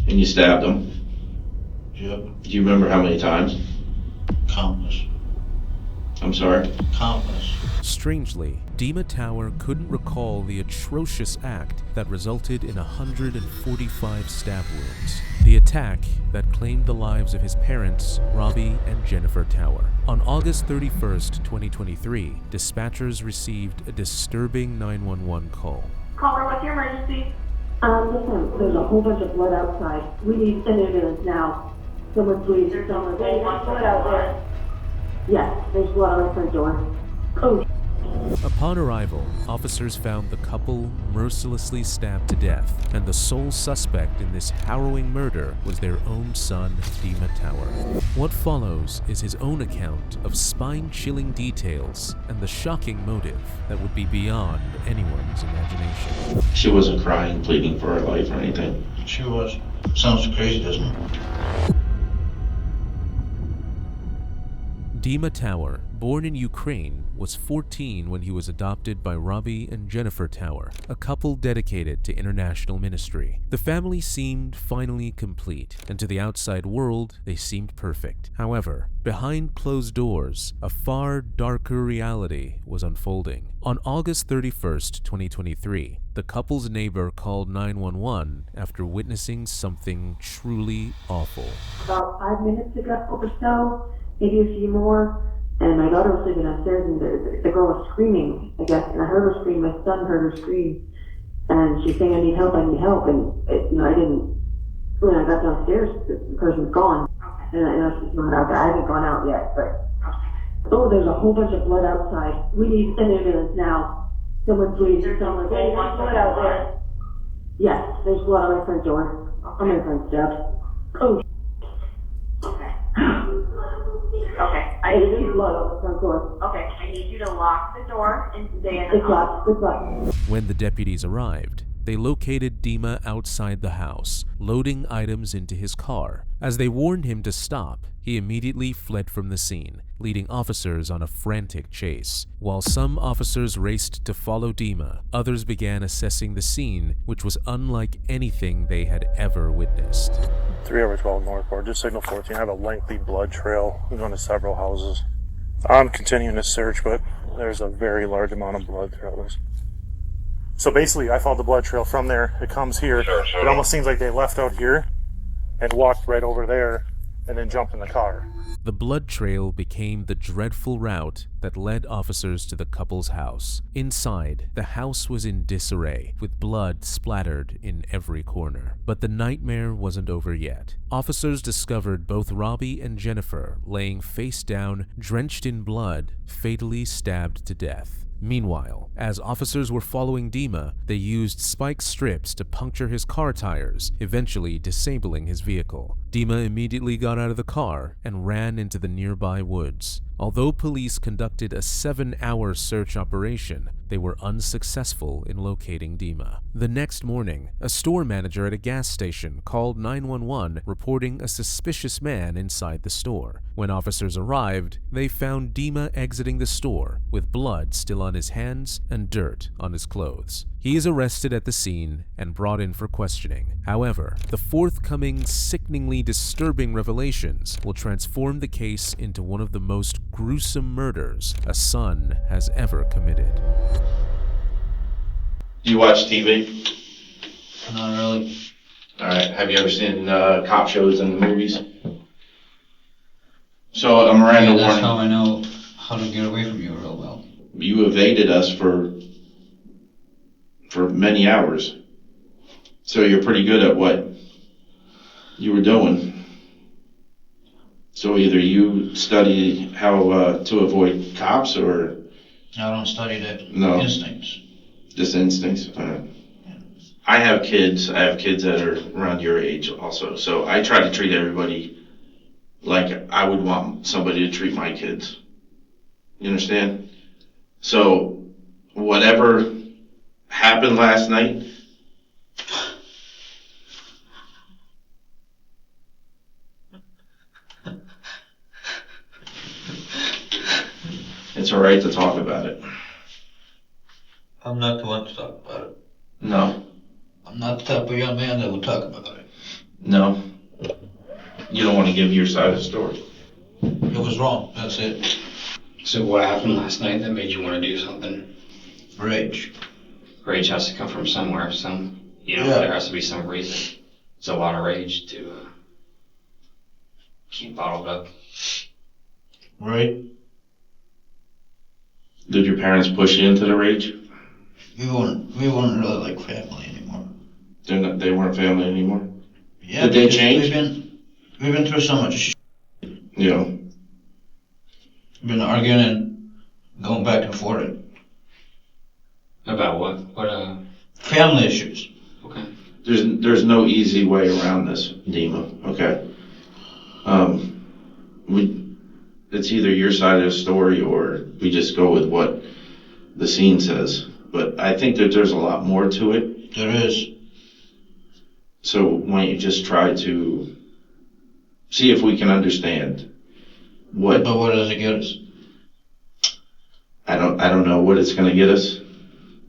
And you stabbed him? Yep. Do you remember how many times? Countless. I'm sorry? Countless. Strangely, Dima Tower couldn't recall the atrocious act that resulted in 145 stab wounds. The attack that claimed the lives of his parents, Robbie and Jeniffer Tower. On August 31st, 2023, dispatchers received a disturbing 911 call. Caller, what's your emergency? Listen, there's a whole bunch of blood outside. We need an ambulance now. Someone please, someone. There's blood out there. Yes, there's blood on the front door. Oh. Upon arrival, officers found the couple mercilessly stabbed to death, and the sole suspect in this harrowing murder was their own son, Dima Tower. What follows is his own account of spine-chilling details and the shocking motive that would be beyond anyone's imagination. She wasn't crying, pleading for her life or anything. She was. Sounds crazy, doesn't it? Dima Tower, born in Ukraine, was 14 when he was adopted by Robbie and Jeniffer Tower, a couple dedicated to international ministry. The family seemed finally complete, and to the outside world, they seemed perfect. However, behind closed doors, a far darker reality was unfolding. On August 31st, 2023, the couple's neighbor called 911 after witnessing something truly awful. About 5 minutes ago or so, maybe a few more, and my daughter was sleeping upstairs, and the girl was screaming, I guess, and I heard her scream, my son heard her scream, and she's saying, I need help, and I didn't, when I got downstairs, the person's gone, and I know she's not out there. I haven't gone out yet, but, oh, there's a whole bunch of blood outside. We need an ambulance now. Someone please, someone. There's blood out there. Yes, there's blood on my front door, on my front steps. Oh, Okay, I need blood on the front door. okay, I need you to lock the door and stay in the It's locked, it's locked. When the deputies arrived, they located Dima outside the house, loading items into his car. As they warned him to stop, he immediately fled from the scene, leading officers on a frantic chase. While some officers raced to follow Dima, others began assessing the scene, which was unlike anything they had ever witnessed. 3/12 Northport, just signal 14. I have a lengthy blood trail going to several houses. I'm continuing to search, but there's a very large amount of blood throughout this. So basically, I followed the blood trail from there. It comes here. It almost seems like they left out here and walked right over there and then jumped in the car. The blood trail became the dreadful route that led officers to the couple's house. Inside, the house was in disarray, with blood splattered in every corner. But the nightmare wasn't over yet. Officers discovered both Robbie and Jeniffer laying face down, drenched in blood, fatally stabbed to death. Meanwhile, as officers were following Dima, they used spike strips to puncture his car tires, eventually disabling his vehicle. Dima immediately got out of the car and ran into the nearby woods. Although police conducted a 7-hour search operation, they were unsuccessful in locating Dima. The next morning, a store manager at a gas station called 911 reporting a suspicious man inside the store. When officers arrived, they found Dima exiting the store with blood still on his hands and dirt on his clothes. He is arrested at the scene and brought in for questioning. However, the forthcoming sickeningly disturbing revelations will transform the case into one of the most gruesome murders a son has ever committed. Do you watch TV? Not really. Alright, have you ever seen cop shows and movies? So a Miranda Yeah, that's warning. how I know how to get away from you real well. You evaded us for many hours. So you're pretty good at what you were doing. So either you study how to avoid cops or I don't study that. No. Instincts. just instincts. I have kids. I have kids that are around your age also. So I try to treat everybody like I would want somebody to treat my kids. You understand? So whatever happened last night, it's all right to talk about it. I'm not the one to talk about it. No. I'm not the type of young man that will talk about it. No? You don't want to give your side of the story? It was wrong, that's it. So what happened last night that made you want to do something? Rage. Rage has to come from somewhere, Yeah. there has to be some reason. It's a lot of rage to keep bottled up. Right? Did your parents push you into the rage? We weren't really like family anymore. They weren't family anymore? Yeah, Did they because change? We've been through so much shit. Yeah. We've been arguing and going back and forth. About what? Family issues. Okay. There's no easy way around this, Dima, okay? It's either your side of the story or we just go with what the scene says. But I think that there's a lot more to it. There is. So why don't you just try to see if we can understand what... But what does it get us? I don't know what it's going to get us.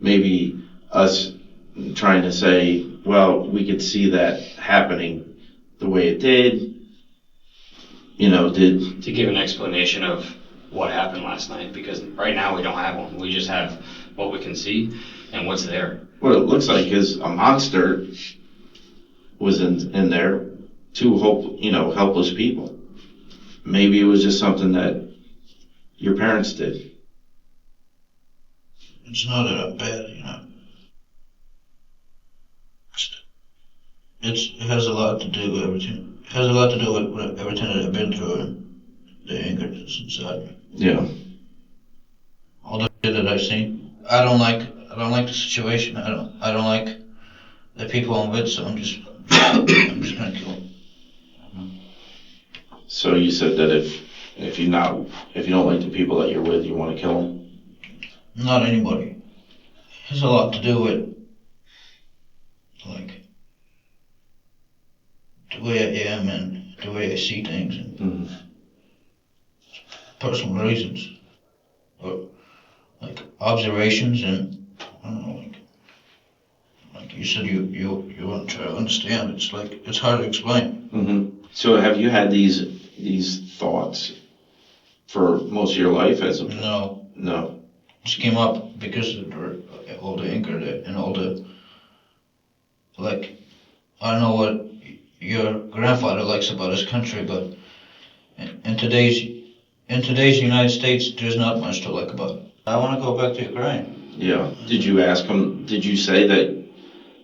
Maybe us trying to say, well, we could see that happening the way it did. To give an explanation of what happened last night, because right now we don't have one. We just have what we can see and what's there. What it looks like is a monster was in there, two helpless people. Maybe it was just something that your parents did. It's not that bad, It has a lot to do with everything. It has a lot to do with everything that I've been through and the anger that's inside me. Yeah. All the shit that I've seen. I don't like the situation. I don't like the people I'm with, so I'm just gonna kill them. So you said that if you don't like the people that you're with, you want to kill them? Not anybody. It has a lot to do with the way I am and the way I see things and personal reasons. Or observations and I don't know, like you said you want to try to understand. It's hard to explain. Mm-hmm. So have you had these thoughts for most of your life No. No. Just came up because of all the anger and all the I don't know what your grandfather likes about his country, but in today's United States, there's not much to like about it. I want to go back to Ukraine. Yeah. Did you ask him? Did you say that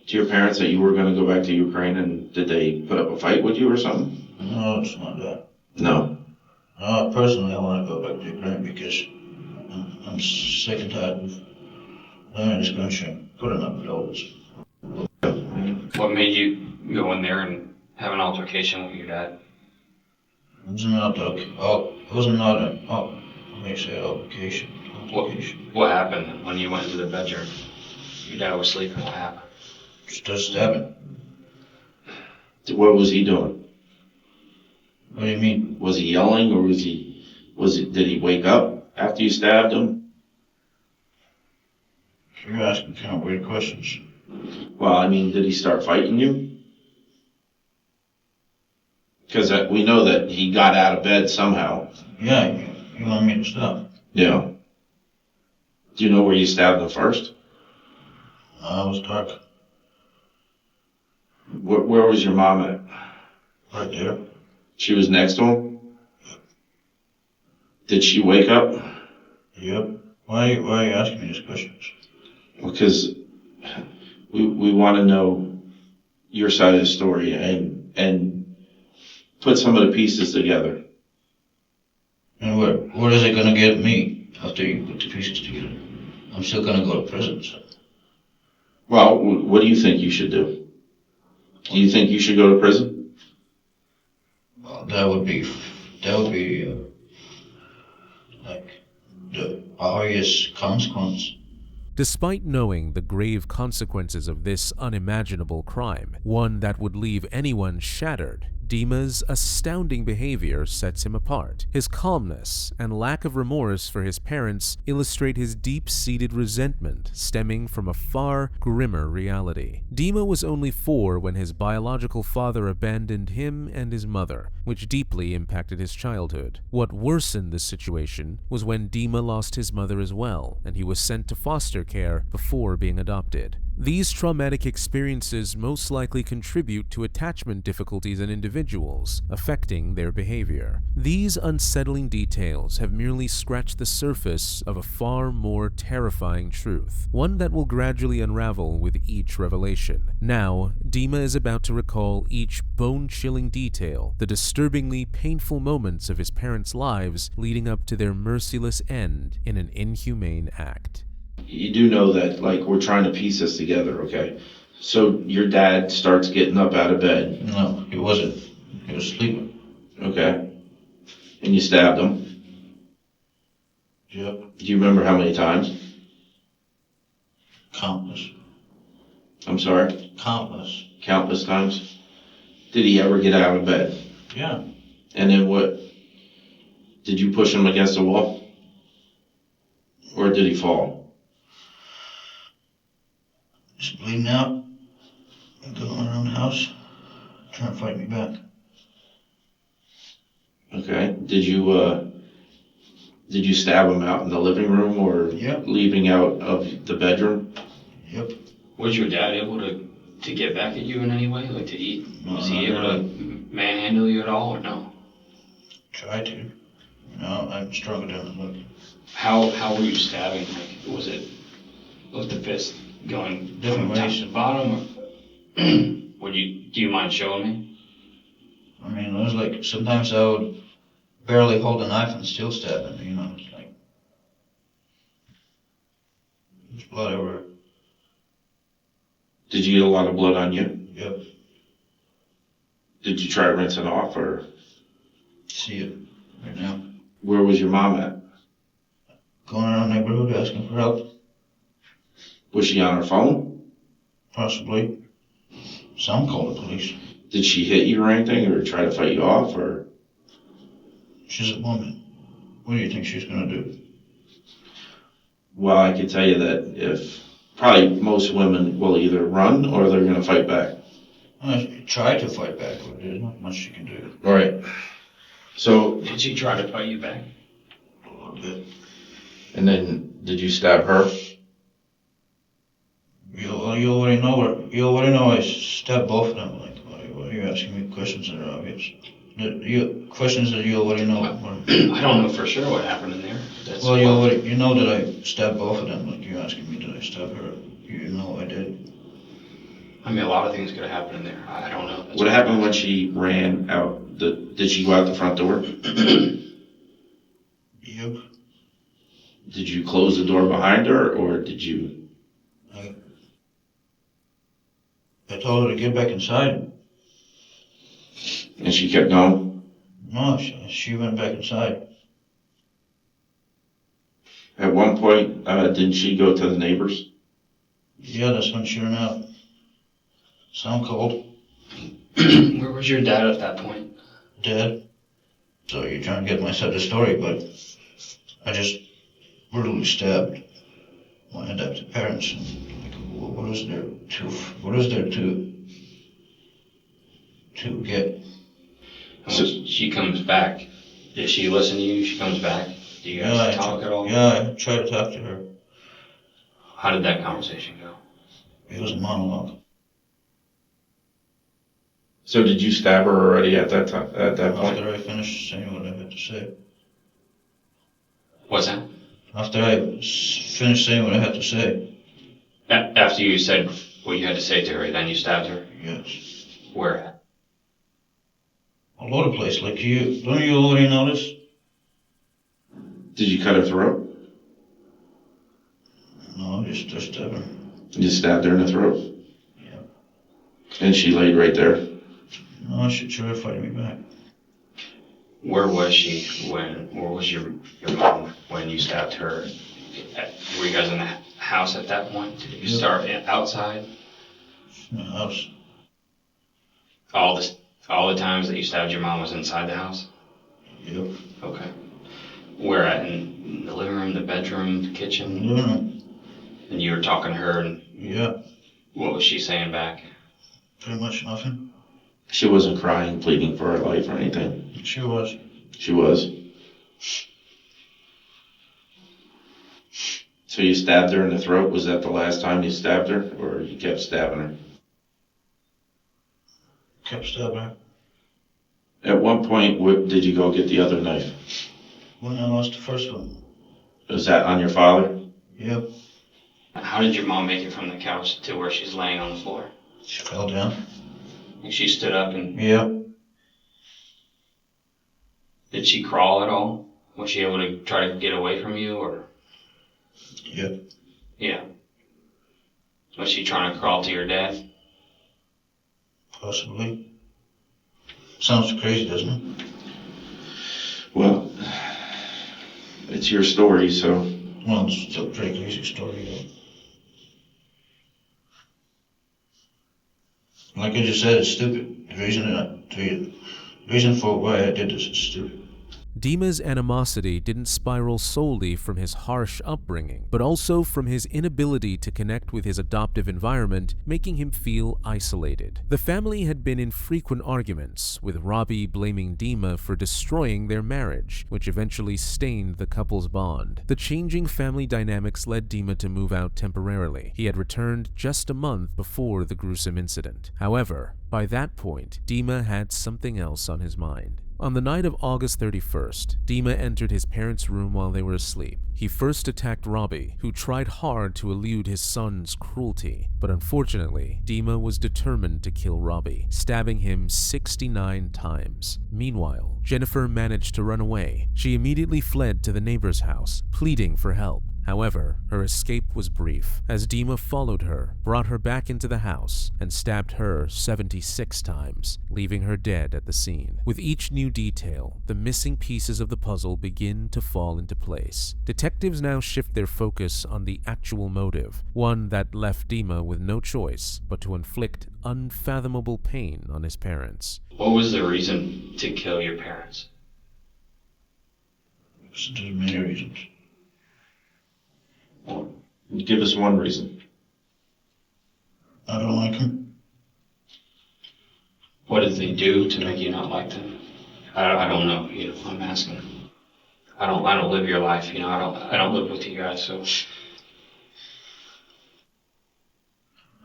to your parents that you were going to go back to Ukraine, and did they put up a fight with you or something? No, it's not that. No. Personally, I want to go back to Ukraine because I'm sick and tired of living in this country, putting up with all this. What made you go in there and have an altercation with your dad? It was not an altercation. What happened when you went into the bedroom? Your dad was sleeping. What happened? Just stabbing. What was he doing? What do you mean? Was he yelling, or did he wake up after you stabbed him? You're asking kind of weird questions. Well, I mean, did he start fighting you? Because we know that he got out of bed somehow. Yeah, you want me to stop? Yeah. Do you know where you stabbed him first? It was dark. Where was your mom at? Right there. She was next to him? Did she wake up? Yep. Why are you asking me these questions? Because we want to know your side of the story and put some of the pieces together. And what is it going to get me after you put the pieces together? I'm still going to go to prison, so. Well, what do you think you should do? Do you think you should go to prison? Well, that would be the obvious consequence. Despite knowing the grave consequences of this unimaginable crime, one that would leave anyone shattered, Dima's astounding behavior sets him apart. His calmness and lack of remorse for his parents illustrate his deep-seated resentment stemming from a far grimmer reality. Dima was only 4 when his biological father abandoned him and his mother, which deeply impacted his childhood. What worsened the situation was when Dima lost his mother as well, and he was sent to foster care before being adopted. These traumatic experiences most likely contribute to attachment difficulties in individuals, affecting their behavior. These unsettling details have merely scratched the surface of a far more terrifying truth, one that will gradually unravel with each revelation. Now, Dima is about to recall each bone-chilling detail, the disturbingly painful moments of his parents' lives leading up to their merciless end in an inhumane act. You do know that, like, we're trying to piece this together, okay? So your dad starts getting up out of bed, No, he wasn't. He was sleeping. okay? And you stabbed him. Yep. Do you remember how many times? Countless. I'm sorry? Countless. Countless times? Did he ever get out of bed? Yeah. And then what? Did you push him against the wall? Or did he fall? Just bleeding out. Going around the house. Trying to fight me back. Okay. Did you stab him out in the living room or Yep. leaving out of the bedroom? Yep. Was your dad able to get back at you in any way, like to eat? Was he not able to manhandle you at all, or no? Try to. No, I'm stronger than I look. How were you stabbing? Like, was the fist going Different from top ways. to bottom? Or do you mind showing me? I mean, it was like sometimes I would barely hold a knife and still stab him, you know. It's like there's blood everywhere. Did you get a lot of blood on you? Yep. Did you try to rinse it off, or See it right now. where was your mom at? Going around the neighborhood asking for help, Was she on her phone? possibly. Some call the police. Did she hit you or anything, or try to fight you off, or? She's a woman. What do you think she's gonna do? Well, I can tell you that if probably most women will either run or they're going to fight back. I tried to fight back, but there's not much she can do. All right. So, Did she try to fight you back? A little bit. and then did you stab her? You already know I stabbed both of them. Like, why are you asking me questions that are obvious? Questions that you already know. I don't know for sure what happened in there. That's Well, you know that I stabbed both of them. Like, you're asking me, did I stab her? You know I did. I mean, a lot of things could have happened in there. I don't know. That's What happened when she ran out? Did she go out the front door? Yep. Did you close the door behind her, or did you? I told her to get back inside. And she kept going? No, she went back inside. At one point, didn't she go to the neighbors? Yeah, that's when she ran out. Sound cold. Where was your dad at that point? Dead. So you're trying to get my side of the story, but I just brutally stabbed my adopted parents. And like, what is there to get? So she comes back. Does she listen to you? She comes back. Do you guys talk at all? Yeah, I tried to talk to her. How did that conversation go? It was a monologue. So did you stab her already at that time? At that point? After I finished saying what I had to say. What's that? After I finished saying what I had to say. After you said what you had to say to her, then you stabbed her? Yes. Where at? A lot of places. Like you, don't you already notice? Did you cut her throat? No, just stabbed her. You just stabbed her in the throat? Yeah. And she laid right there? No, she tried to fight me back. Where was she where was your mom when you stabbed her? Were you guys in the house at that point? Did you start outside? In the house. All this All the times that you stabbed your mom was inside the house? Yep. Okay. Where at? In the living room, the bedroom, the kitchen? Living room. And you were talking to her, and Yeah. what was she saying back? Pretty much nothing. She wasn't crying, pleading for her life or anything. She was. She was. So you stabbed her in the throat? Was that the last time you stabbed her, or you kept stabbing her? Kept stabbing her. At one point, did you go get the other knife? When I lost the first one. Was that on your father? Yep. How did your mom make it from the couch to where she's laying on the floor? She fell down. Like she stood up and... Yep. Did she crawl at all? Was she able to try to get away from you, or? Yep. Yeah. Was she trying to crawl to your dad? Possibly. Sounds crazy, doesn't it? Well, it's your story, so... Well, it's still a pretty crazy story, though. Like I just said, it's stupid. The reason for why I did this is stupid. Dima's animosity didn't spiral solely from his harsh upbringing, but also from his inability to connect with his adoptive environment, making him feel isolated. The family had been in frequent arguments, with Robbie blaming Dima for destroying their marriage, which eventually stained the couple's bond. The changing family dynamics led Dima to move out temporarily. He had returned just a month before the gruesome incident. However, by that point, Dima had something else on his mind. On the night of August 31st, Dima entered his parents' room while they were asleep. He first attacked Robbie, who tried hard to elude his son's cruelty. But unfortunately, Dima was determined to kill Robbie, stabbing him 69 times. Meanwhile, Jennifer managed to run away. She immediately fled to the neighbor's house, pleading for help. However, her escape was brief, as Dima followed her, brought her back into the house, and stabbed her 76 times, leaving her dead at the scene. With each new detail, the missing pieces of the puzzle begin to fall into place. Detectives now shift their focus on the actual motive, one that left Dima with no choice but to inflict unfathomable pain on his parents. What was the reason to kill your parents? There's many reasons. Give us one reason. I don't like him. What did they do to make you not like them? I don't know. I'm asking. I don't live your life. I don't live with you guys. So.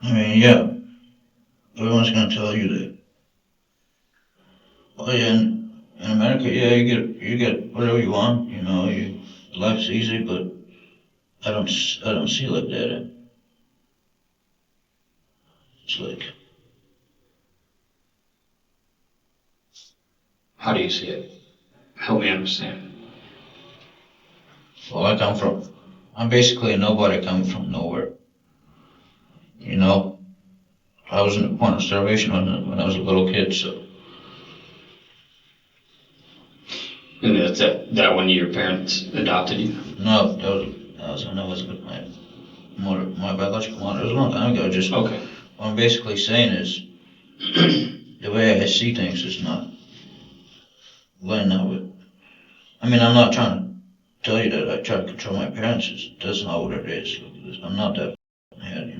I mean, yeah. Everyone's gonna tell you that. Oh yeah, in America, yeah, you get whatever you want. Life's easy, but I don't see it like that. It's like, How do you see it? Help me understand. well, I'm basically a nobody coming from nowhere. I was in the point of starvation when I was a little kid, so. And that's that when your parents adopted you? No, that was when I was with my biological mother. It was a long time ago. Okay. What I'm basically saying is, the way I see things is not laying out with. I mean, I'm not trying to tell you that I try to control my parents. That's not what it is. I'm not that head,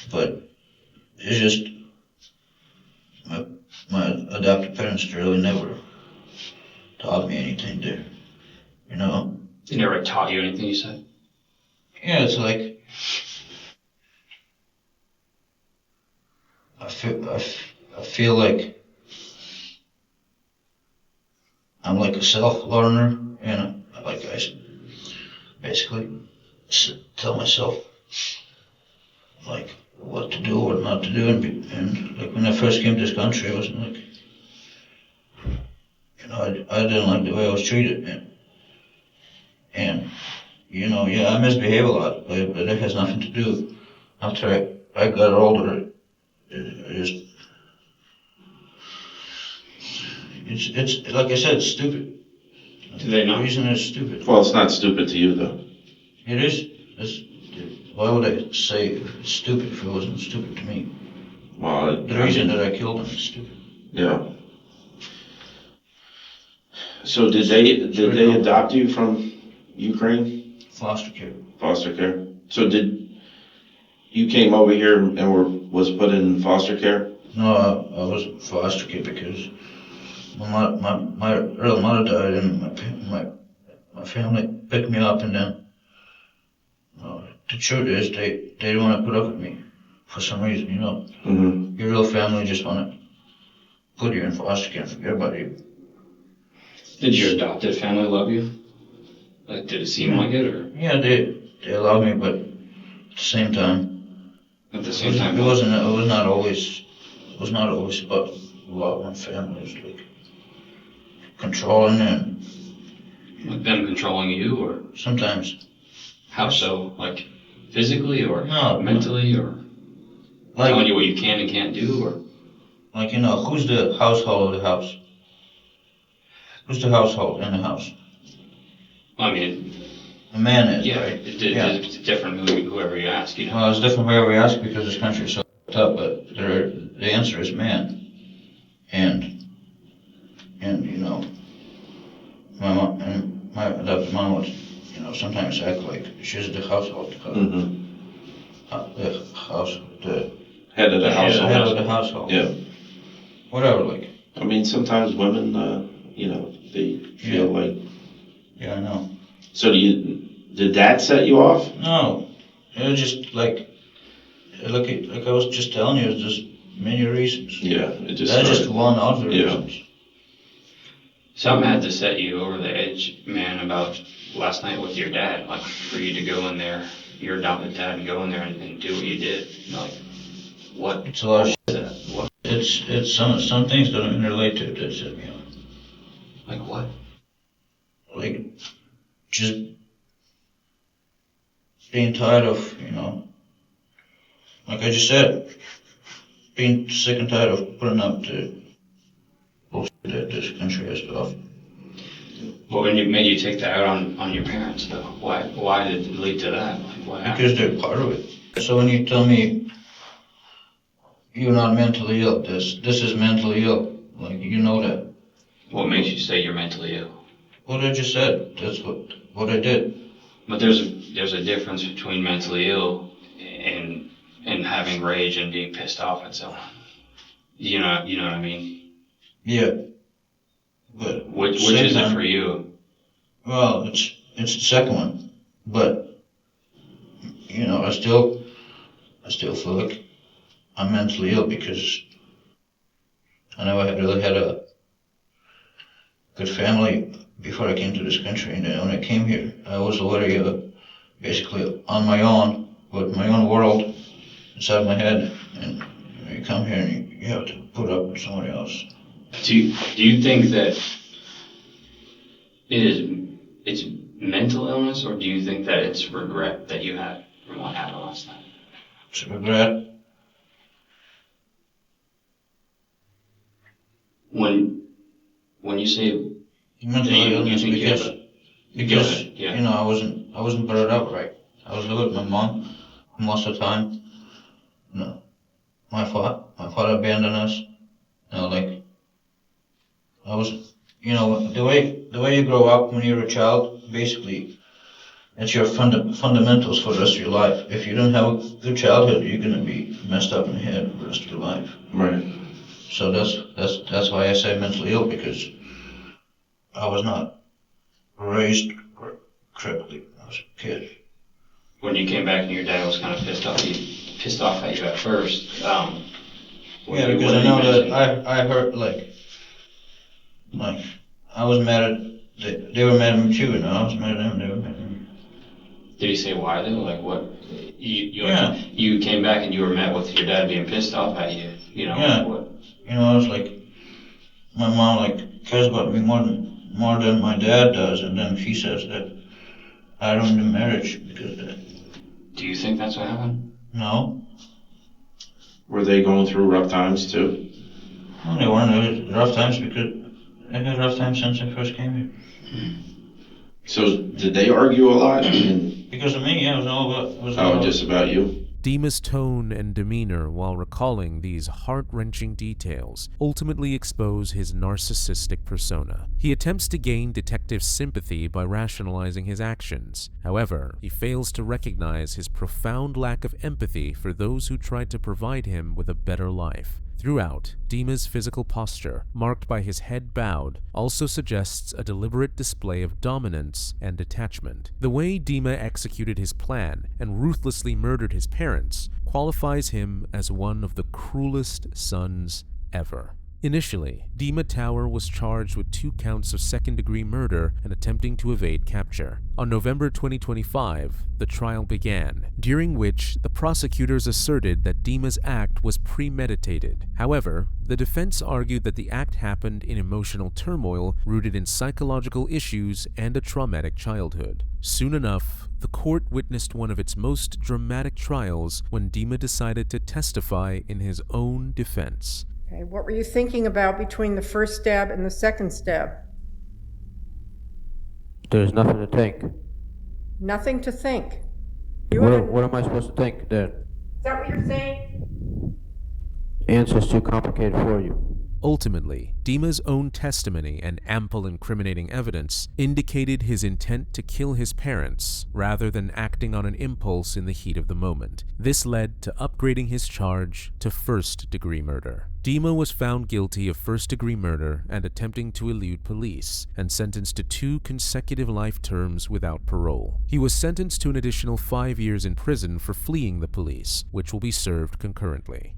But it's just my adoptive parents really never taught me anything there. They never taught you anything, you said? Yeah, it's like I feel like I'm like a self-learner, like I basically tell myself like what to do or not to do, and like when I first came to this country, I wasn't like, I didn't like the way I was treated, and yeah, I misbehave a lot, but it has nothing to do. After I got older, it's like I said, it's stupid. Do they not? The reason is stupid. Well, it's not stupid to you, though. It is. Why would I say it's stupid if it wasn't stupid to me? Well, The reason that I killed him is stupid. Yeah. So did they adopt you from Ukraine? Foster care. Foster care. So you came over here and was put in foster care? No, I was foster care because my real mother died, and my family picked me up, and then the truth is they didn't want to put up with me for some reason, you know. Mm-hmm. Your real family just want to put you in foster care and forget about you. Did your adopted family love you? Like, did it seem like it, or? Yeah, they love me, but at the same time, At the same time, it was not always about love and family. It was like controlling, and like them controlling you, or sometimes how so? Like, physically, or No. mentally, or telling like you what you can and can't do, or? who's the household of the house? Who's the household in the house? I mean, The man is, yeah, right? it's different whoever you ask, you know. Well, it's different wherever we ask because this country is so f***ed up, but the answer is man. And you know, my mom and my adopted mom would, sometimes act like she's the household, Mm-hmm. the house, the Head of the household. head of the household. Yeah. Whatever, like. I mean, sometimes women, they feel like. Yeah, I know. So did that set you off? No, it was just like I was just telling you, it's just many reasons. Yeah, it just. That's just one of the Yeah. reasons. Something had to set you over the edge, man, about last night with your dad. Like, for you to go in there, your adopted dad, and go in there and do what you did. Like, what? It's a lot of shit. Was that? What? It's some things that don't relate to it that set me off. Like what? Like just being tired of, like I just said, being sick and tired of putting up the bullshit that this country has to offer. Well, when you made you take that out on your parents, though, why did it lead to that? Like, what happened? Because they're part of it. So when you tell me you're not mentally ill, this is mentally ill, like you know that. What makes you say you're mentally ill? What I just said, that's what I did. But there's a difference between mentally ill and having rage and being pissed off at someone. You know what I mean? Yeah. But which is it for you? Well, it's the second one, but I still feel like I'm mentally ill because I never really had a good family before I came to this country, and then when I came here, I was already basically on my own with my own world inside my head, and you come here and you have to put up with somebody else. Do you think that it's mental illness, or do you think that it's regret that you had from what happened last night? It's regret. When you say Mental illness because yeah. I wasn't brought up right. I was living with my mom most of the time. My father abandoned us. Like I was, the way you grow up when you're a child, basically, it's your fundamentals for the rest of your life. If you don't have a good childhood, you're gonna be messed up in the head for the rest of your life. Right. So that's why I say mentally ill, because I was not raised correctly when I was a kid. When you came back and your dad was kind of pissed off at you at first. Yeah, because I know that I heard like I was mad at they were mad at me too, and I was mad at them. They were mad at me. Did he say why though? Like what? Yeah. You came back and you were met with your dad being pissed off at you. Yeah. Like what? I was like, my mom cares about me more than my dad does, and then she says that I ruined the marriage because of that. Do you think that's what happened? No. Were they going through rough times too? No, they weren't. It was rough times because I had rough times since I first came here. So did they argue a lot? Because of me, yeah, it was all about. Just about you? Dima's tone and demeanor while recalling these heart-wrenching details ultimately expose his narcissistic persona. He attempts to gain detectives' sympathy by rationalizing his actions. However, he fails to recognize his profound lack of empathy for those who tried to provide him with a better life. Throughout, Dima's physical posture, marked by his head bowed, also suggests a deliberate display of dominance and detachment. The way Dima executed his plan and ruthlessly murdered his parents qualifies him as one of the cruelest sons ever. Initially, Dima Tower was charged with 2 counts of second-degree murder and attempting to evade capture. On November 2025, the trial began, during which the prosecutors asserted that Dima's act was premeditated. However, the defense argued that the act happened in emotional turmoil rooted in psychological issues and a traumatic childhood. Soon enough, the court witnessed one of its most dramatic trials when Dima decided to testify in his own defense. Okay, what were you thinking about between the first stab and the second stab? There's nothing to think. Nothing to think. What am I supposed to think then? Is that what you're saying? Answer's too complicated for you. Ultimately, Dima's own testimony and ample incriminating evidence indicated his intent to kill his parents rather than acting on an impulse in the heat of the moment. This led to upgrading his charge to first-degree murder. Dima was found guilty of first-degree murder and attempting to elude police, and sentenced to 2 consecutive life terms without parole. He was sentenced to an additional 5 years in prison for fleeing the police, which will be served concurrently.